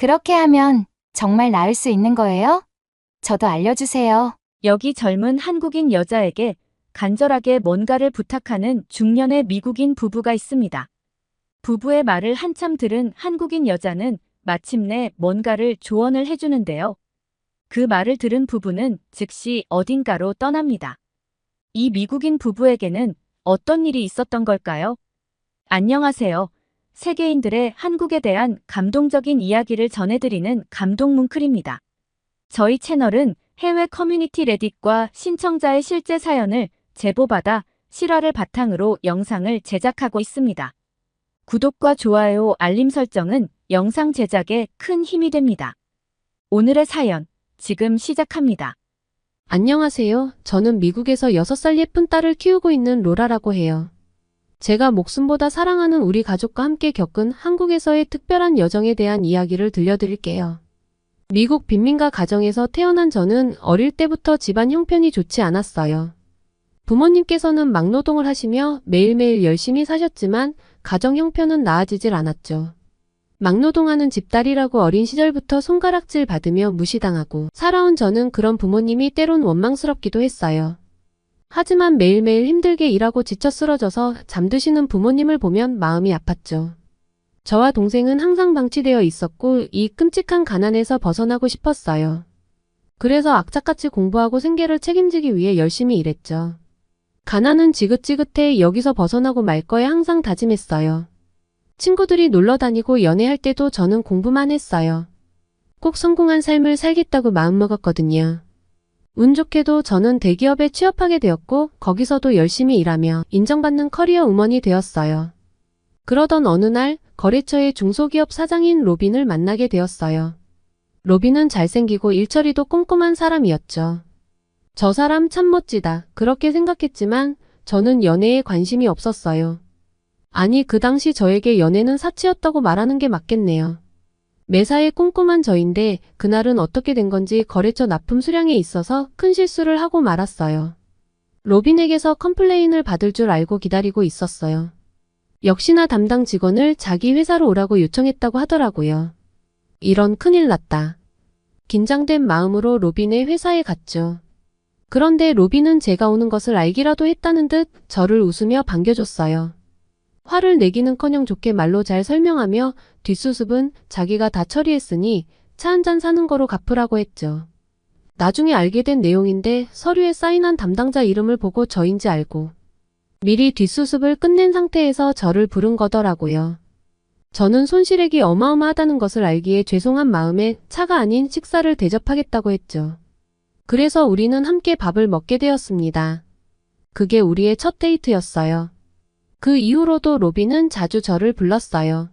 그렇게 하면 정말 나을 수 있는 거예요? 저도 알려주세요. 여기 젊은 한국인 여자에게 간절하게 뭔가를 부탁하는 중년의 미국인 부부가 있습니다. 부부의 말을 한참 들은 한국인 여자는 마침내 뭔가를 조언을 해주는데요. 그 말을 들은 부부는 즉시 어딘가로 떠납니다. 이 미국인 부부에게는 어떤 일이 있었던 걸까요? 안녕하세요. 세계인들의 한국에 대한 감동적인 이야기를 전해드리는 감동뭉클입니다. 저희 채널은 해외 커뮤니티 레딧과 신청자의 실제 사연을 제보받아 실화를 바탕으로 영상을 제작하고 있습니다. 구독과 좋아요, 알림 설정은 영상 제작에 큰 힘이 됩니다. 오늘의 사연, 지금 시작합니다. 안녕하세요. 저는 미국에서 6살 예쁜 딸을 키우고 있는 로라라고 해요. 제가 목숨보다 사랑하는 우리 가족과 함께 겪은 한국에서의 특별한 여정에 대한 이야기를 들려드릴게요. 미국 빈민가 가정에서 태어난 저는 어릴 때부터 집안 형편이 좋지 않았어요. 부모님께서는 막노동을 하시며 매일매일 열심히 사셨지만 가정 형편은 나아지질 않았죠. 막노동하는 집딸이라고 어린 시절부터 손가락질 받으며 무시당하고 살아온 저는 그런 부모님이 때론 원망스럽기도 했어요. 하지만 매일매일 힘들게 일하고 지쳐 쓰러져서 잠드시는 부모님을 보면 마음이 아팠죠. 저와 동생은 항상 방치되어 있었고 이 끔찍한 가난에서 벗어나고 싶었어요. 그래서 악착같이 공부하고 생계를 책임지기 위해 열심히 일했죠. 가난은 지긋지긋해 여기서 벗어나고 말 거에 항상 다짐했어요. 친구들이 놀러 다니고 연애할 때도 저는 공부만 했어요. 꼭 성공한 삶을 살겠다고 마음먹었거든요. 운 좋게도 저는 대기업에 취업하게 되었고 거기서도 열심히 일하며 인정받는 커리어 우먼이 되었어요. 그러던 어느 날 거래처의 중소기업 사장인 로빈을 만나게 되었어요. 로빈은 잘생기고 일처리도 꼼꼼한 사람이었죠. 저 사람 참 멋지다 그렇게 생각했지만 저는 연애에 관심이 없었어요. 아니 그 당시 저에게 연애는 사치였다고 말하는 게 맞겠네요. 매사에 꼼꼼한 저인데 그날은 어떻게 된 건지 거래처 납품 수량에 있어서 큰 실수를 하고 말았어요. 로빈에게서 컴플레인을 받을 줄 알고 기다리고 있었어요. 역시나 담당 직원을 자기 회사로 오라고 요청했다고 하더라고요. 이런 큰일 났다. 긴장된 마음으로 로빈의 회사에 갔죠. 그런데 로빈은 제가 오는 것을 알기라도 했다는 듯 저를 웃으며 반겨줬어요. 화를 내기는커녕 좋게 말로 잘 설명하며 뒷수습은 자기가 다 처리했으니 차 한잔 사는 거로 갚으라고 했죠. 나중에 알게 된 내용인데 서류에 사인한 담당자 이름을 보고 저인지 알고 미리 뒷수습을 끝낸 상태에서 저를 부른 거더라고요. 저는 손실액이 어마어마하다는 것을 알기에 죄송한 마음에 차가 아닌 식사를 대접하겠다고 했죠. 그래서 우리는 함께 밥을 먹게 되었습니다. 그게 우리의 첫 데이트였어요. 그 이후로도 로빈은 자주 저를 불렀어요.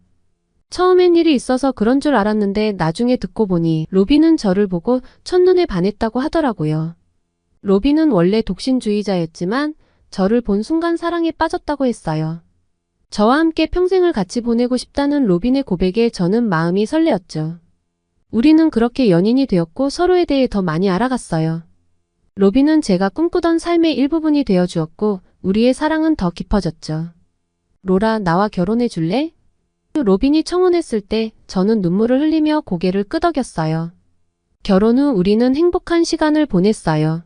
처음엔 일이 있어서 그런 줄 알았는데 나중에 듣고 보니 로빈은 저를 보고 첫눈에 반했다고 하더라고요. 로빈은 원래 독신주의자였지만 저를 본 순간 사랑에 빠졌다고 했어요. 저와 함께 평생을 같이 보내고 싶다는 로빈의 고백에 저는 마음이 설레었죠. 우리는 그렇게 연인이 되었고 서로에 대해 더 많이 알아갔어요. 로빈은 제가 꿈꾸던 삶의 일부분이 되어 주었고 우리의 사랑은 더 깊어졌죠. 로라, 나와 결혼해 줄래? 로빈이 청혼했을 때 저는 눈물을 흘리며 고개를 끄덕였어요. 결혼 후 우리는 행복한 시간을 보냈어요.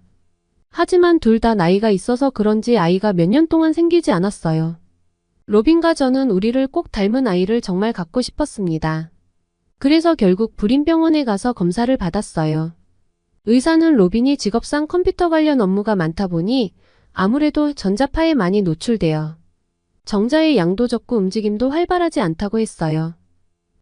하지만 둘 다 나이가 있어서 그런지 아이가 몇 년 동안 생기지 않았어요. 로빈과 저는 우리를 꼭 닮은 아이를 정말 갖고 싶었습니다. 그래서 결국 불임병원에 가서 검사를 받았어요. 의사는 로빈이 직업상 컴퓨터 관련 업무가 많다 보니 아무래도 전자파에 많이 노출되어 정자의 양도 적고 움직임도 활발하지 않다고 했어요.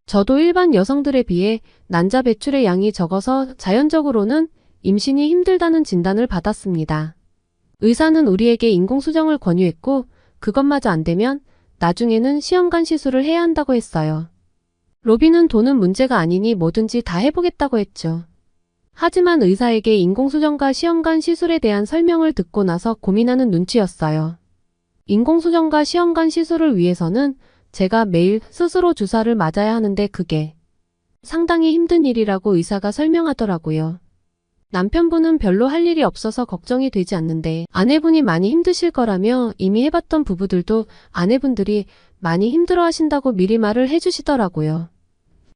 저도 일반 여성들에 비해 난자 배출의 양이 적어서 자연적으로는 임신이 힘들다는 진단을 받았습니다. 의사는 우리에게 인공수정을 권유했고 그것마저 안 되면 나중에는 시험관 시술을 해야 한다고 했어요. 로빈은 돈은 문제가 아니니 뭐든지 다 해보겠다고 했죠. 하지만 의사에게 인공수정과 시험관 시술에 대한 설명을 듣고 나서 고민하는 눈치였어요. 인공수정과 시험관 시술을 위해서는 제가 매일 스스로 주사를 맞아야 하는데 그게 상당히 힘든 일이라고 의사가 설명하더라고요. 남편분은 별로 할 일이 없어서 걱정이 되지 않는데 아내분이 많이 힘드실 거라며 이미 해봤던 부부들도 아내분들이 많이 힘들어 하신다고 미리 말을 해주시더라고요.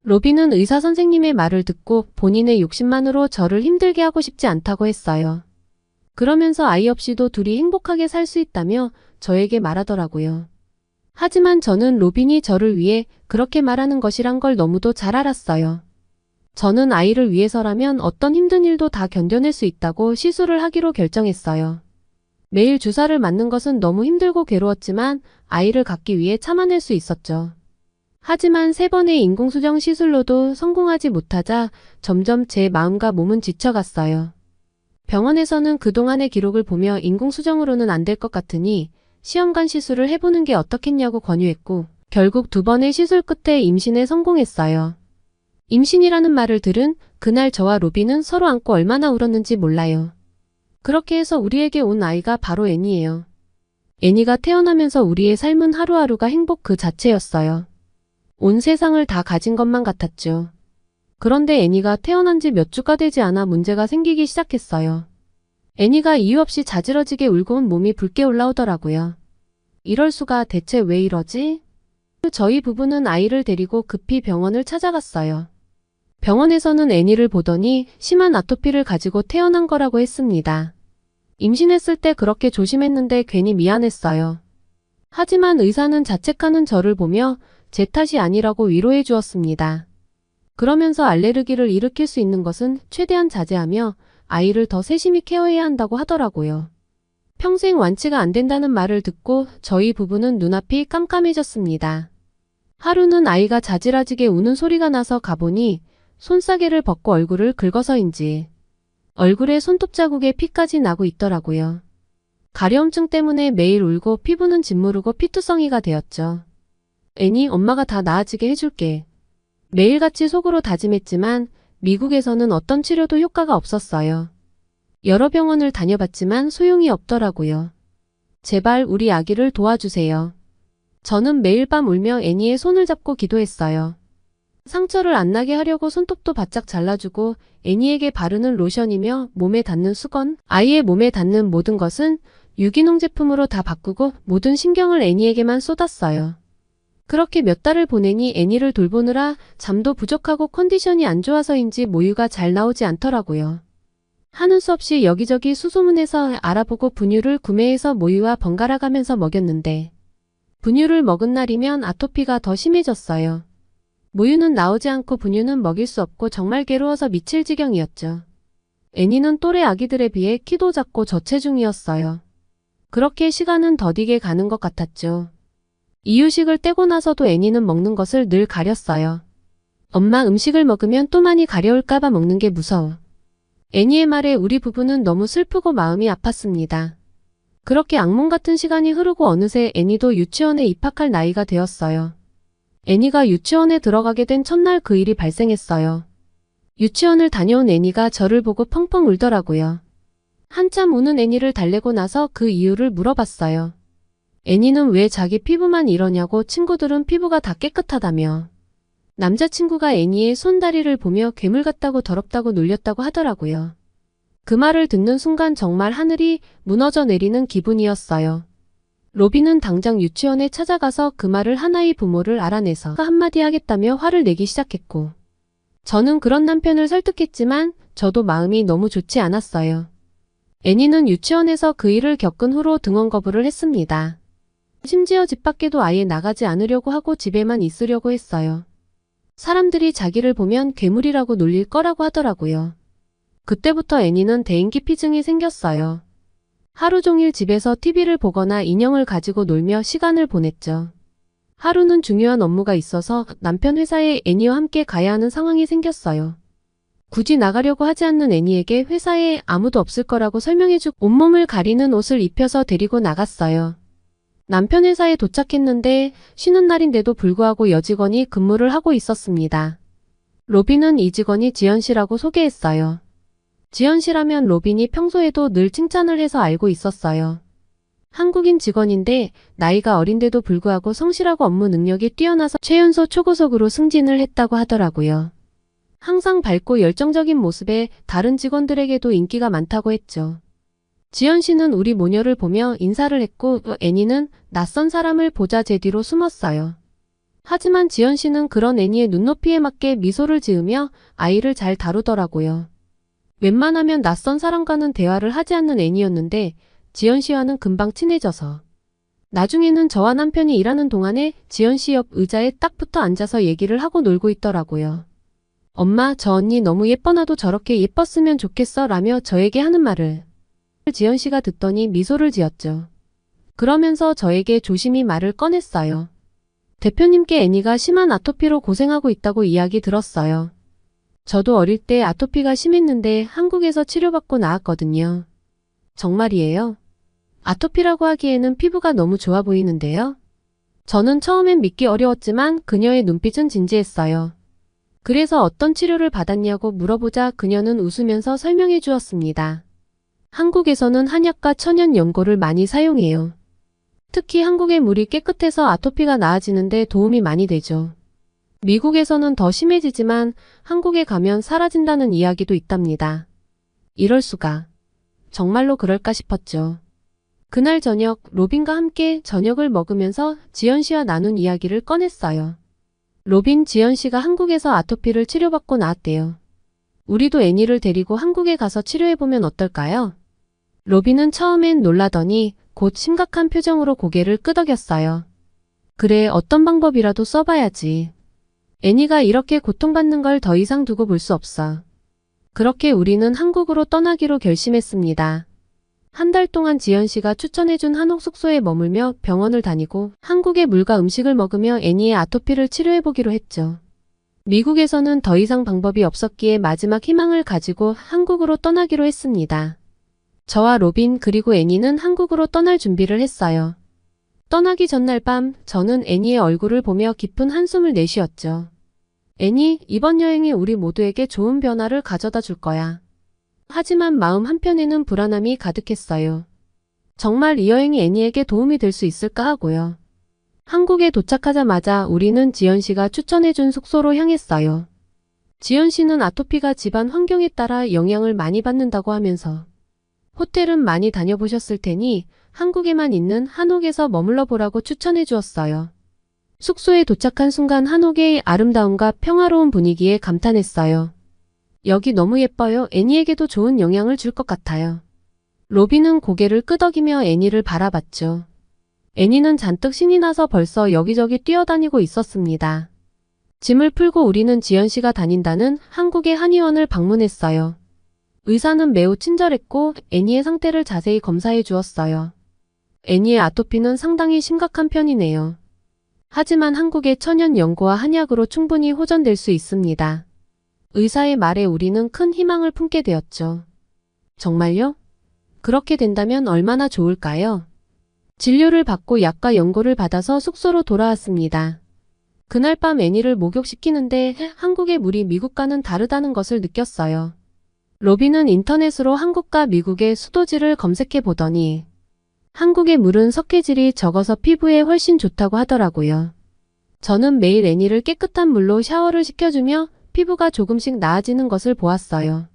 로빈은 의사 선생님의 말을 듣고 본인의 욕심만으로 저를 힘들게 하고 싶지 않다고 했어요. 그러면서 아이 없이도 둘이 행복하게 살 수 있다며 저에게 말하더라고요. 하지만 저는 로빈이 저를 위해 그렇게 말하는 것이란 걸 너무도 잘 알았어요. 저는 아이를 위해서라면 어떤 힘든 일도 다 견뎌낼 수 있다고 시술을 하기로 결정했어요. 매일 주사를 맞는 것은 너무 힘들고 괴로웠지만 아이를 갖기 위해 참아낼 수 있었죠. 하지만 3번의 인공수정 시술로도 성공하지 못하자 점점 제 마음과 몸은 지쳐갔어요. 병원에서는 그동안의 기록을 보며 인공수정으로는 안 될 것 같으니 시험관 시술을 해보는 게 어떻겠냐고 권유했고 결국 2번의 시술 끝에 임신에 성공했어요. 임신이라는 말을 들은 그날 저와 로빈은 서로 안고 얼마나 울었는지 몰라요. 그렇게 해서 우리에게 온 아이가 바로 애니예요. 애니가 태어나면서 우리의 삶은 하루하루가 행복 그 자체였어요. 온 세상을 다 가진 것만 같았죠. 그런데 애니가 태어난 지 몇 주가 되지 않아 문제가 생기기 시작했어요. 애니가 이유 없이 자지러지게 울고 온 몸이 붉게 올라오더라고요. 이럴 수가 대체 왜 이러지? 저희 부부는 아이를 데리고 급히 병원을 찾아갔어요. 병원에서는 애니를 보더니 심한 아토피를 가지고 태어난 거라고 했습니다. 임신했을 때 그렇게 조심했는데 괜히 미안했어요. 하지만 의사는 자책하는 저를 보며 제 탓이 아니라고 위로해 주었습니다. 그러면서 알레르기를 일으킬 수 있는 것은 최대한 자제하며 아이를 더 세심히 케어해야 한다고 하더라고요. 평생 완치가 안 된다는 말을 듣고 저희 부부는 눈앞이 깜깜해졌습니다. 하루는 아이가 자지러지게 우는 소리가 나서 가보니 손싸개를 벗고 얼굴을 긁어서인지 얼굴에 손톱 자국에 피까지 나고 있더라고요. 가려움증 때문에 매일 울고 피부는 짓무르고 피투성이가 되었죠. 애니 엄마가 다 나아지게 해줄게. 매일같이 속으로 다짐했지만 미국에서는 어떤 치료도 효과가 없었어요. 여러 병원을 다녀봤지만 소용이 없더라고요. 제발 우리 아기를 도와주세요. 저는 매일 밤 울며 애니의 손을 잡고 기도했어요. 상처를 안 나게 하려고 손톱도 바짝 잘라주고 애니에게 바르는 로션이며 몸에 닿는 수건, 아이의 몸에 닿는 모든 것은 유기농 제품으로 다 바꾸고 모든 신경을 애니에게만 쏟았어요. 그렇게 몇 달을 보내니 애니를 돌보느라 잠도 부족하고 컨디션이 안 좋아서인지 모유가 잘 나오지 않더라고요. 하는 수 없이 여기저기 수소문해서 알아보고 분유를 구매해서 모유와 번갈아 가면서 먹였는데 분유를 먹은 날이면 아토피가 더 심해졌어요. 모유는 나오지 않고 분유는 먹일 수 없고 정말 괴로워서 미칠 지경이었죠. 애니는 또래 아기들에 비해 키도 작고 저체중이었어요. 그렇게 시간은 더디게 가는 것 같았죠. 이유식을 떼고 나서도 애니는 먹는 것을 늘 가렸어요. 엄마 음식을 먹으면 또 많이 가려울까봐 먹는 게 무서워. 애니의 말에 우리 부부는 너무 슬프고 마음이 아팠습니다. 그렇게 악몽 같은 시간이 흐르고 어느새 애니도 유치원에 입학할 나이가 되었어요. 애니가 유치원에 들어가게 된 첫날 그 일이 발생했어요. 유치원을 다녀온 애니가 저를 보고 펑펑 울더라고요. 한참 우는 애니를 달래고 나서 그 이유를 물어봤어요. 애니는 왜 자기 피부만 이러냐고 친구들은 피부가 다 깨끗하다며. 남자친구가 애니의 손다리를 보며 괴물 같다고 더럽다고 놀렸다고 하더라고요. 그 말을 듣는 순간 정말 하늘이 무너져 내리는 기분이었어요. 로빈은 당장 유치원에 찾아가서 그 말을 하나의 부모를 알아내서 한마디 하겠다며 화를 내기 시작했고 저는 그런 남편을 설득했지만 저도 마음이 너무 좋지 않았어요. 애니는 유치원에서 그 일을 겪은 후로 등원 거부를 했습니다. 심지어 집 밖에도 아예 나가지 않으려고 하고 집에만 있으려고 했어요. 사람들이 자기를 보면 괴물이라고 놀릴 거라고 하더라고요. 그때부터 애니는 대인기피증이 생겼어요. 하루 종일 집에서 TV를 보거나 인형을 가지고 놀며 시간을 보냈죠. 하루는 중요한 업무가 있어서 남편 회사에 애니와 함께 가야 하는 상황이 생겼어요. 굳이 나가려고 하지 않는 애니에게 회사에 아무도 없을 거라고 설명해주고 온몸을 가리는 옷을 입혀서 데리고 나갔어요. 남편 회사에 도착했는데 쉬는 날인데도 불구하고 여직원이 근무를 하고 있었습니다. 로빈은 이 직원이 지연 씨라고 소개했어요. 지연 씨라면 로빈이 평소에도 늘 칭찬을 해서 알고 있었어요. 한국인 직원인데 나이가 어린데도 불구하고 성실하고 업무 능력이 뛰어나서 최연소 초고속으로 승진을 했다고 하더라고요. 항상 밝고 열정적인 모습에 다른 직원들에게도 인기가 많다고 했죠. 지연 씨는 우리 모녀를 보며 인사를 했고 애니는 낯선 사람을 보자 제 뒤로 숨었어요. 하지만 지연 씨는 그런 애니의 눈높이에 맞게 미소를 지으며 아이를 잘 다루더라고요. 웬만하면 낯선 사람과는 대화를 하지 않는 애니였는데 지연 씨와는 금방 친해져서 나중에는 저와 남편이 일하는 동안에 지연 씨 옆 의자에 딱 붙어 앉아서 얘기를 하고 놀고 있더라고요. 엄마, 저 언니 너무 예뻐. 나도 저렇게 예뻤으면 좋겠어 라며 저에게 하는 말을 지연 씨가 듣더니 미소를 지었죠. 그러면서 저에게 조심히 말을 꺼냈어요. 대표님께 애니가 심한 아토피로 고생하고 있다고 이야기 들었어요. 저도 어릴 때 아토피가 심했는데 한국에서 치료받고 나았거든요. 정말이에요? 아토피라고 하기에는 피부가 너무 좋아 보이는데요? 저는 처음엔 믿기 어려웠지만 그녀의 눈빛은 진지했어요. 그래서 어떤 치료를 받았냐고 물어보자 그녀는 웃으면서 설명해 주었습니다. 한국에서는 한약과 천연 연고를 많이 사용해요. 특히 한국의 물이 깨끗해서 아토피가 나아지는데 도움이 많이 되죠. 미국에서는 더 심해지지만 한국에 가면 사라진다는 이야기도 있답니다. 이럴 수가. 정말로 그럴까 싶었죠. 그날 저녁 로빈과 함께 저녁을 먹으면서 지연 씨와 나눈 이야기를 꺼냈어요. 로빈, 지연 씨가 한국에서 아토피를 치료받고 나았대요. 우리도 애니를 데리고 한국에 가서 치료해보면 어떨까요? 로빈은 처음엔 놀라더니 곧 심각한 표정으로 고개를 끄덕였어요. 그래, 어떤 방법이라도 써봐야지. 애니가 이렇게 고통받는 걸 더 이상 두고 볼 수 없어. 그렇게 우리는 한국으로 떠나기로 결심했습니다. 한 달 동안 지연 씨가 추천해준 한옥 숙소에 머물며 병원을 다니고 한국의 물과 음식을 먹으며 애니의 아토피를 치료해보기로 했죠. 미국에서는 더 이상 방법이 없었기에 마지막 희망을 가지고 한국으로 떠나기로 했습니다. 저와 로빈 그리고 애니는 한국으로 떠날 준비를 했어요. 떠나기 전날 밤 저는 애니의 얼굴을 보며 깊은 한숨을 내쉬었죠. 애니, 이번 여행이 우리 모두에게 좋은 변화를 가져다 줄 거야. 하지만 마음 한편에는 불안함이 가득했어요. 정말 이 여행이 애니에게 도움이 될 수 있을까 하고요. 한국에 도착하자마자 우리는 지연 씨가 추천해준 숙소로 향했어요. 지연 씨는 아토피가 집안 환경에 따라 영향을 많이 받는다고 하면서 호텔은 많이 다녀보셨을 테니 한국에만 있는 한옥에서 머물러 보라고 추천해 주었어요. 숙소에 도착한 순간 한옥의 아름다움과 평화로운 분위기에 감탄했어요. 여기 너무 예뻐요. 애니에게도 좋은 영향을 줄 것 같아요. 로빈은 고개를 끄덕이며 애니를 바라봤죠. 애니는 잔뜩 신이 나서 벌써 여기저기 뛰어다니고 있었습니다. 짐을 풀고 우리는 지연 씨가 다닌다는 한국의 한의원을 방문했어요. 의사는 매우 친절했고 애니의 상태를 자세히 검사해 주었어요. 애니의 아토피는 상당히 심각한 편이네요. 하지만 한국의 천연 연고와 한약으로 충분히 호전될 수 있습니다. 의사의 말에 우리는 큰 희망을 품게 되었죠. 정말요? 그렇게 된다면 얼마나 좋을까요? 진료를 받고 약과 연고를 받아서 숙소로 돌아왔습니다. 그날 밤 애니를 목욕시키는데 한국의 물이 미국과는 다르다는 것을 느꼈어요. 로빈은 인터넷으로 한국과 미국의 수도질을 검색해 보더니 한국의 물은 석회질이 적어서 피부에 훨씬 좋다고 하더라고요. 저는 매일 애니를 깨끗한 물로 샤워를 시켜주며 피부가 조금씩 나아지는 것을 보았어요.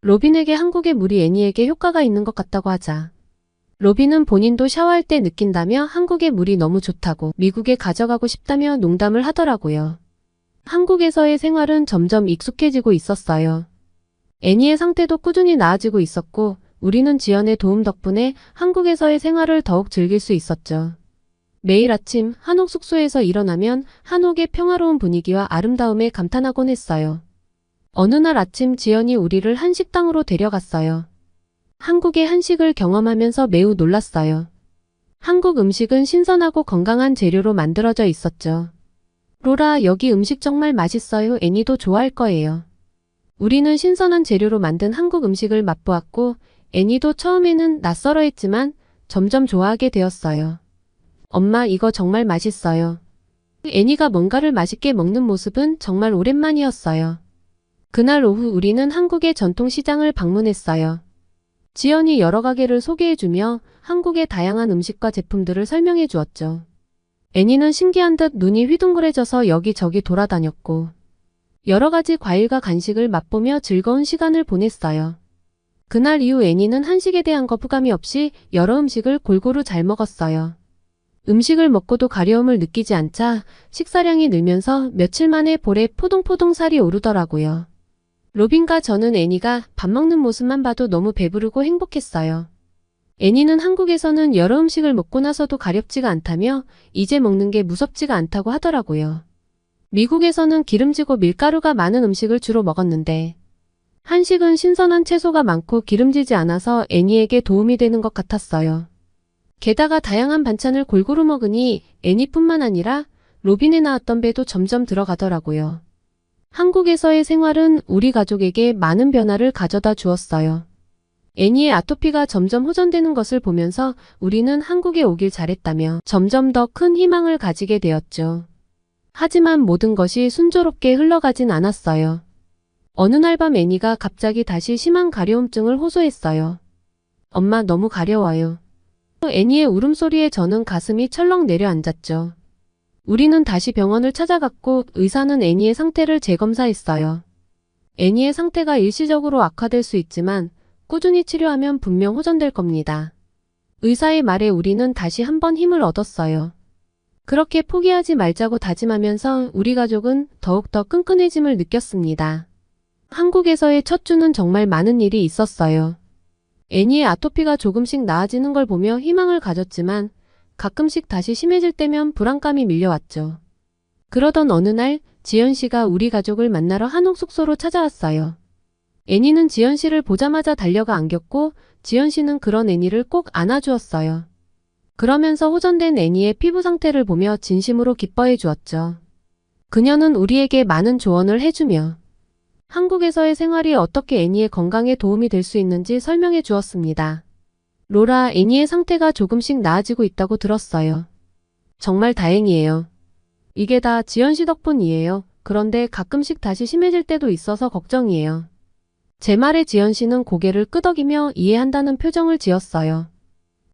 로빈에게 한국의 물이 애니에게 효과가 있는 것 같다고 하자 로빈은 본인도 샤워할 때 느낀다며 한국의 물이 너무 좋다고 미국에 가져가고 싶다며 농담을 하더라고요. 한국에서의 생활은 점점 익숙해지고 있었어요. 애니의 상태도 꾸준히 나아지고 있었고 우리는 지연의 도움 덕분에 한국에서의 생활을 더욱 즐길 수 있었죠. 매일 아침 한옥 숙소에서 일어나면 한옥의 평화로운 분위기와 아름다움에 감탄하곤 했어요. 어느 날 아침 지연이 우리를 한식당으로 데려갔어요. 한국의 한식을 경험하면서 매우 놀랐어요. 한국 음식은 신선하고 건강한 재료로 만들어져 있었죠. 로라, 여기 음식 정말 맛있어요. 애니도 좋아할 거예요. 우리는 신선한 재료로 만든 한국 음식을 맛보았고 애니도 처음에는 낯설어 했지만 점점 좋아하게 되었어요. 엄마, 이거 정말 맛있어요. 애니가 뭔가를 맛있게 먹는 모습은 정말 오랜만이었어요. 그날 오후 우리는 한국의 전통시장을 방문했어요. 지연이 여러 가게를 소개해주며 한국의 다양한 음식과 제품들을 설명해 주었죠. 애니는 신기한 듯 눈이 휘둥그레져서 여기저기 돌아다녔고 여러 가지 과일과 간식을 맛보며 즐거운 시간을 보냈어요. 그날 이후 애니는 한식에 대한 거부감이 없이 여러 음식을 골고루 잘 먹었어요. 음식을 먹고도 가려움을 느끼지 않자 식사량이 늘면서 며칠 만에 볼에 포동포동 살이 오르더라고요. 로빈과 저는 애니가 밥 먹는 모습만 봐도 너무 배부르고 행복했어요. 애니는 한국에서는 여러 음식을 먹고 나서도 가렵지가 않다며 이제 먹는 게 무섭지가 않다고 하더라고요. 미국에서는 기름지고 밀가루가 많은 음식을 주로 먹었는데 한식은 신선한 채소가 많고 기름지지 않아서 애니에게 도움이 되는 것 같았어요. 게다가 다양한 반찬을 골고루 먹으니 애니뿐만 아니라 로빈에 낳았던 배도 점점 들어가더라고요. 한국에서의 생활은 우리 가족에게 많은 변화를 가져다 주었어요. 애니의 아토피가 점점 호전되는 것을 보면서 우리는 한국에 오길 잘했다며 점점 더 큰 희망을 가지게 되었죠. 하지만 모든 것이 순조롭게 흘러가진 않았어요. 어느 날 밤 애니가 갑자기 다시 심한 가려움증을 호소했어요. 엄마 너무 가려워요. 애니의 울음소리에 저는 가슴이 철렁 내려앉았죠. 우리는 다시 병원을 찾아갔고 의사는 애니의 상태를 재검사했어요. 애니의 상태가 일시적으로 악화될 수 있지만 꾸준히 치료하면 분명 호전될 겁니다. 의사의 말에 우리는 다시 한번 힘을 얻었어요. 그렇게 포기하지 말자고 다짐하면서 우리 가족은 더욱더 끈끈해짐을 느꼈습니다. 한국에서의 첫 주는 정말 많은 일이 있었어요. 애니의 아토피가 조금씩 나아지는 걸 보며 희망을 가졌지만 가끔씩 다시 심해질 때면 불안감이 밀려왔죠. 그러던 어느 날 지연 씨가 우리 가족을 만나러 한옥 숙소로 찾아왔어요. 애니는 지연 씨를 보자마자 달려가 안겼고 지연 씨는 그런 애니를 꼭 안아주었어요. 그러면서 호전된 애니의 피부 상태를 보며 진심으로 기뻐해 주었죠. 그녀는 우리에게 많은 조언을 해주며 한국에서의 생활이 어떻게 애니의 건강에 도움이 될 수 있는지 설명해 주었습니다. 로라, 애니의 상태가 조금씩 나아지고 있다고 들었어요. 정말 다행이에요. 이게 다 지연 씨 덕분이에요. 그런데 가끔씩 다시 심해질 때도 있어서 걱정이에요. 제 말에 지연 씨는 고개를 끄덕이며 이해한다는 표정을 지었어요.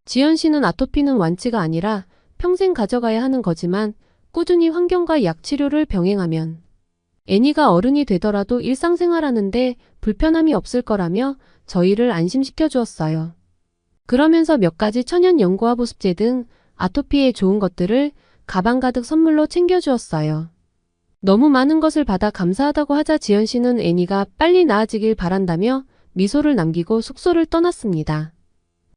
지연 씨는 아토피는 완치가 아니라 평생 가져가야 하는 거지만 꾸준히 환경과 약 치료를 병행하면 애니가 어른이 되더라도 일상생활하는데 불편함이 없을 거라며 저희를 안심시켜 주었어요. 그러면서 몇 가지 천연 연고와 보습제 등 아토피에 좋은 것들을 가방 가득 선물로 챙겨주었어요. 너무 많은 것을 받아 감사하다고 하자 지연 씨는 애니가 빨리 나아지길 바란다며 미소를 남기고 숙소를 떠났습니다.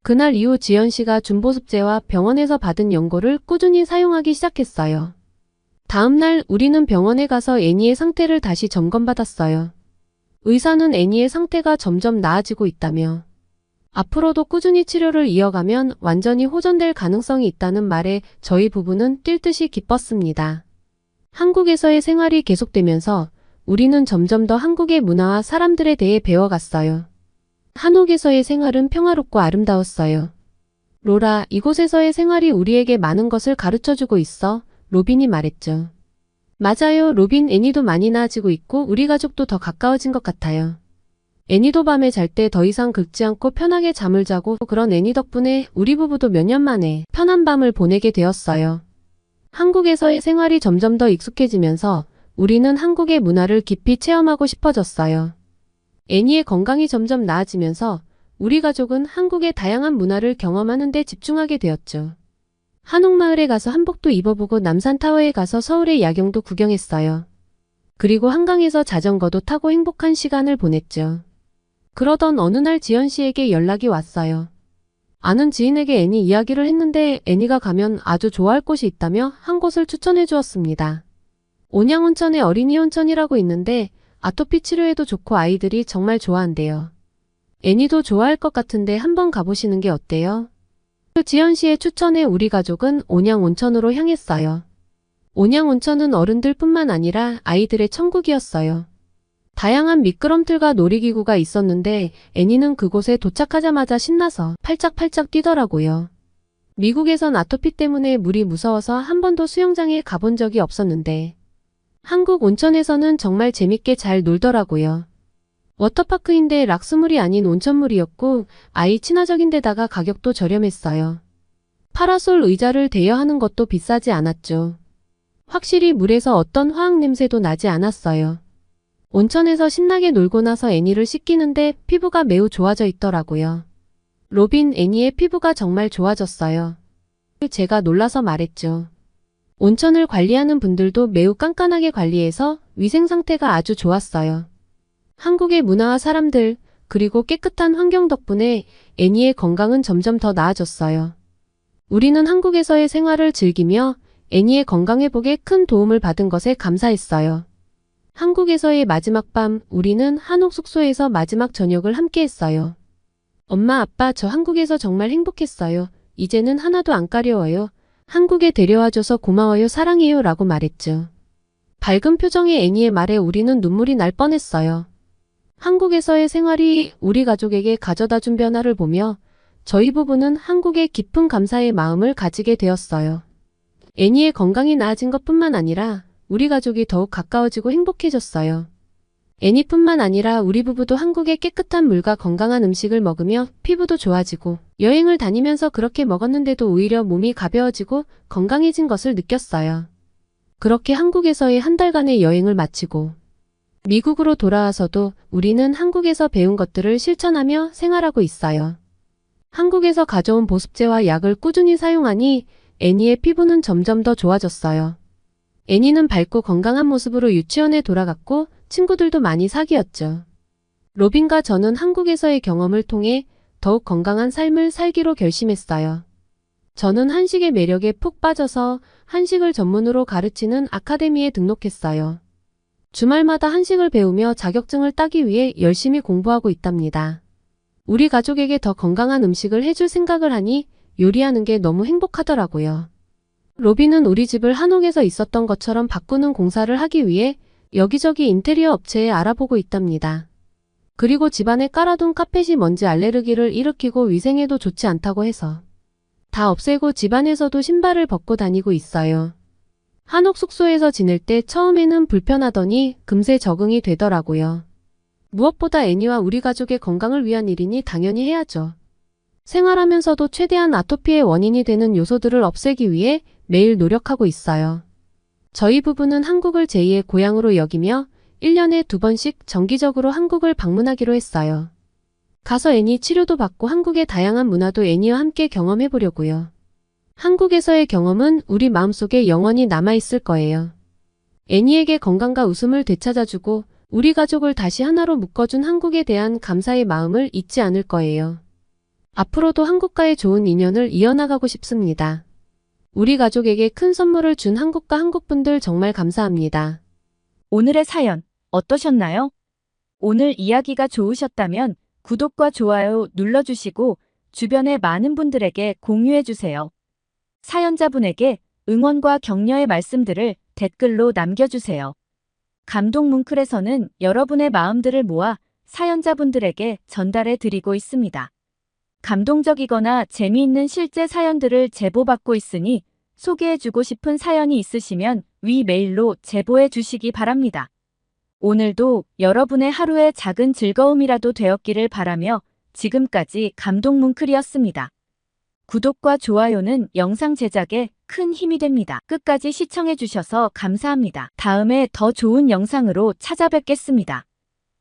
그날 이후 지연 씨가 준 보습제와 병원에서 받은 연고를 꾸준히 사용하기 시작했어요. 다음 날 우리는 병원에 가서 애니의 상태를 다시 점검받았어요. 의사는 애니의 상태가 점점 나아지고 있다며 앞으로도 꾸준히 치료를 이어가면 완전히 호전될 가능성이 있다는 말에 저희 부부는 뛸 듯이 기뻤습니다. 한국에서의 생활이 계속되면서 우리는 점점 더 한국의 문화와 사람들에 대해 배워갔어요. 한옥에서의 생활은 평화롭고 아름다웠어요. 로라, 이곳에서의 생활이 우리에게 많은 것을 가르쳐주고 있어. 로빈이 말했죠. 맞아요. 로빈, 애니도 많이 나아지고 있고 우리 가족도 더 가까워진 것 같아요. 애니도 밤에 잘 때 더 이상 긁지 않고 편하게 잠을 자고 그런 애니 덕분에 우리 부부도 몇 년 만에 편한 밤을 보내게 되었어요. 한국에서의 생활이 점점 더 익숙해지면서 우리는 한국의 문화를 깊이 체험하고 싶어졌어요. 애니의 건강이 점점 나아지면서 우리 가족은 한국의 다양한 문화를 경험하는 데 집중하게 되었죠. 한옥마을에 가서 한복도 입어보고 남산타워에 가서 서울의 야경도 구경했어요. 그리고 한강에서 자전거도 타고 행복한 시간을 보냈죠. 그러던 어느 날 지연 씨에게 연락이 왔어요. 아는 지인에게 애니 이야기를 했는데 애니가 가면 아주 좋아할 곳이 있다며 한 곳을 추천해 주었습니다. 온양온천의 어린이 온천이라고 있는데 아토피 치료에도 좋고 아이들이 정말 좋아한대요. 애니도 좋아할 것 같은데 한번 가보시는 게 어때요? 지연 씨의 추천에 우리 가족은 온양온천으로 향했어요. 온양온천은 어른들뿐만 아니라 아이들의 천국이었어요. 다양한 미끄럼틀과 놀이기구가 있었는데 애니는 그곳에 도착하자마자 신나서 팔짝팔짝 뛰더라고요. 미국에선 아토피 때문에 물이 무서워서 한 번도 수영장에 가본 적이 없었는데 한국 온천에서는 정말 재밌게 잘 놀더라고요. 워터파크인데 락스물이 아닌 온천물이었고 아이 친화적인 데다가 가격도 저렴했어요. 파라솔 의자를 대여하는 것도 비싸지 않았죠. 확실히 물에서 어떤 화학 냄새도 나지 않았어요. 온천에서 신나게 놀고 나서 애니를 씻기는데 피부가 매우 좋아져 있더라고요. 로빈, 애니의 피부가 정말 좋아졌어요. 제가 놀라서 말했죠. 온천을 관리하는 분들도 매우 깐깐하게 관리해서 위생 상태가 아주 좋았어요. 한국의 문화와 사람들, 그리고 깨끗한 환경 덕분에 애니의 건강은 점점 더 나아졌어요. 우리는 한국에서의 생활을 즐기며 애니의 건강 회복에 큰 도움을 받은 것에 감사했어요. 한국에서의 마지막 밤, 우리는 한옥 숙소에서 마지막 저녁을 함께 했어요. 엄마, 아빠, 저 한국에서 정말 행복했어요. 이제는 하나도 안 까려워요. 한국에 데려와줘서 고마워요. 사랑해요. 라고 말했죠. 밝은 표정의 애니의 말에 우리는 눈물이 날 뻔했어요. 한국에서의 생활이 우리 가족에게 가져다 준 변화를 보며 저희 부부는 한국에 깊은 감사의 마음을 가지게 되었어요. 애니의 건강이 나아진 것뿐만 아니라 우리 가족이 더욱 가까워지고 행복해졌어요. 애니뿐만 아니라 우리 부부도 한국의 깨끗한 물과 건강한 음식을 먹으며 피부도 좋아지고 여행을 다니면서 그렇게 먹었는데도 오히려 몸이 가벼워지고 건강해진 것을 느꼈어요. 그렇게 한국에서의 한 달간의 여행을 마치고 미국으로 돌아와서도 우리는 한국에서 배운 것들을 실천하며 생활하고 있어요. 한국에서 가져온 보습제와 약을 꾸준히 사용하니 애니의 피부는 점점 더 좋아졌어요. 애니는 밝고 건강한 모습으로 유치원에 돌아갔고 친구들도 많이 사귀었죠. 로빈과 저는 한국에서의 경험을 통해 더욱 건강한 삶을 살기로 결심했어요. 저는 한식의 매력에 푹 빠져서 한식을 전문으로 가르치는 아카데미에 등록했어요. 주말마다 한식을 배우며 자격증을 따기 위해 열심히 공부하고 있답니다. 우리 가족에게 더 건강한 음식을 해줄 생각을 하니 요리하는 게 너무 행복하더라고요. 로빈은 우리 집을 한옥에서 있었던 것처럼 바꾸는 공사를 하기 위해 여기저기 인테리어 업체에 알아보고 있답니다. 그리고 집안에 깔아둔 카펫이 먼지 알레르기를 일으키고 위생에도 좋지 않다고 해서 다 없애고 집안에서도 신발을 벗고 다니고 있어요. 한옥 숙소에서 지낼 때 처음에는 불편하더니 금세 적응이 되더라고요. 무엇보다 애니와 우리 가족의 건강을 위한 일이니 당연히 해야죠. 생활하면서도 최대한 아토피의 원인이 되는 요소들을 없애기 위해 매일 노력하고 있어요. 저희 부부는 한국을 제2의 고향으로 여기며 1년에 2번씩 정기적으로 한국을 방문하기로 했어요. 가서 애니 치료도 받고 한국의 다양한 문화도 애니와 함께 경험해 보려고요. 한국에서의 경험은 우리 마음속에 영원히 남아있을 거예요. 애니에게 건강과 웃음을 되찾아주고 우리 가족을 다시 하나로 묶어준 한국에 대한 감사의 마음을 잊지 않을 거예요. 앞으로도 한국과의 좋은 인연을 이어나가고 싶습니다. 우리 가족에게 큰 선물을 준 한국과 한국분들 정말 감사합니다. 오늘의 사연 어떠셨나요? 오늘 이야기가 좋으셨다면 구독과 좋아요 눌러주시고 주변의 많은 분들에게 공유해주세요. 사연자분에게 응원과 격려의 말씀들을 댓글로 남겨주세요. 감동 뭉클에서는 여러분의 마음들을 모아 사연자분들에게 전달해 드리고 있습니다. 감동적이거나 재미있는 실제 사연들을 제보받고 있으니 소개해주고 싶은 사연이 있으시면 위 메일로 제보해 주시기 바랍니다. 오늘도 여러분의 하루의 작은 즐거움이라도 되었기를 바라며 지금까지 감동 뭉클이었습니다. 구독과 좋아요는 영상 제작에 큰 힘이 됩니다. 끝까지 시청해 주셔서 감사합니다. 다음에 더 좋은 영상으로 찾아뵙겠습니다.